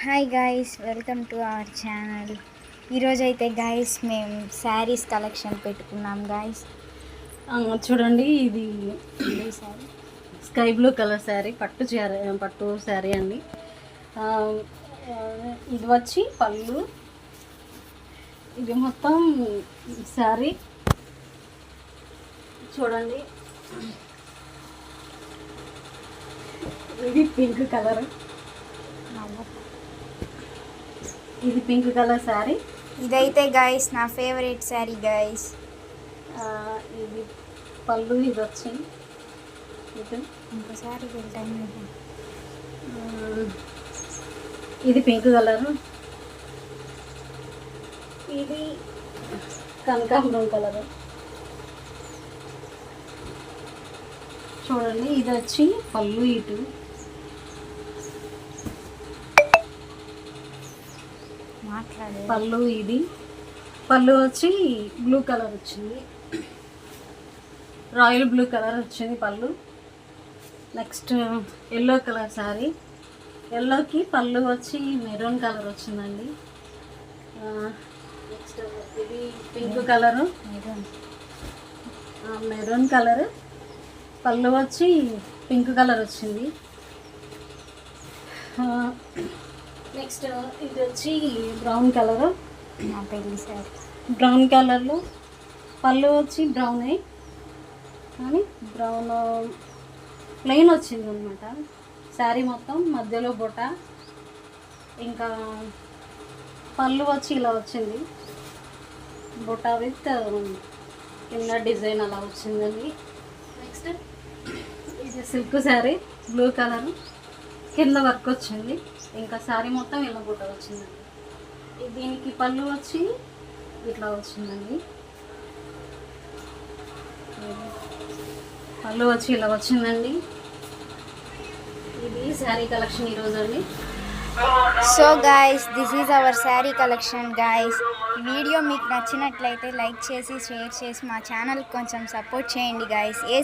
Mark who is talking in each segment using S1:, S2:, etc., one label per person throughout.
S1: Hi guys, welcome to our channel. ఈరోజైతే guys మేము saris collection పెట్టుకున్నాం గాయస్.
S2: చూడండి, ఇది స్కై బ్లూ కలర్ శారీ, పట్టు శారీ అండి. ఇది వచ్చి పళ్ళు, ఇది మొత్తం శారీ. చూడండి, ఇది పింక్ కలర్, ఇది పింక్ కలర్ శారీ.
S1: ఇదైతే గాయస్ నా ఫేవరెట్ శారీ గాయస్.
S2: ఇది పళ్ళు, ఇది వచ్చి
S1: ఇంకోసారి వెళ్తాం.
S2: ఇది పింక్ కలర్, ఇది కనకాంబరం కలర్. చూడండి, ఇది వచ్చి పళ్ళు, ఇటు పళ్ళు, ఇది పళ్ళు వచ్చి బ్లూ కలర్ వచ్చింది, రాయల్ బ్లూ కలర్ వచ్చింది పళ్ళు. నెక్స్ట్ ఎల్లో కలర్ శారీ, ఎల్లోకి పళ్ళు వచ్చి మెరూన్ కలర్ వచ్చిందండి. నెక్స్ట్ ఇది పింక్ కలరు, మెరూన్ కలర్, పళ్ళు వచ్చి పింక్ కలర్ వచ్చింది. నెక్స్ట్ ఇది వచ్చి బ్రౌన్ కలరు,
S1: నా పెళ్ళి శారీ.
S2: బ్రౌన్ కలర్లో పళ్ళు వచ్చి బ్రౌనే కానీ బ్రౌన్ ప్లెయిన్ వచ్చింది అనమాట. శారీ మొత్తం మధ్యలో బొట, ఇంకా పళ్ళు వచ్చి ఇలా వచ్చింది, బొట విత్ కింద డిజైన్ అలా వచ్చిందండి. నెక్స్ట్ ఇది సిల్క్ శారీ, బ్లూ కలర్, కింద వర్క్ వచ్చింది, ఇంకా శారీ మొత్తం ఇలా బుట్ట వచ్చిందండి. దీనికి పళ్ళు వచ్చి ఇట్లా వచ్చిందండి, పళ్ళు వచ్చి ఇలా వచ్చిందండి. ఇది శారీ కలెక్షన్ ఈరోజు అండి.
S1: So guys, this is our sari collection guys. ఈ వీడియో మీకు నచ్చినట్లయితే లైక్ చేసి, షేర్ చేసి మా ఛానల్ కొంచెం సపోర్ట్ చేయండి గాయస్. ఏ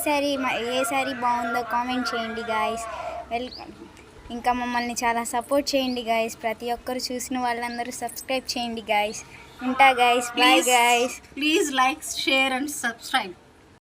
S1: శారీ బాగుందో కామెంట్ చేయండి గాయస్. వెల్కమ్. ఇంకా మమ్మల్ని చాలా సపోర్ట్ చేయండి గాయస్. ప్రతి ఒక్కరు చూసిన వాళ్ళందరూ సబ్స్క్రైబ్ చేయండి గాయస్. ఉంటా guys, bye guys.
S2: Please like, share and subscribe.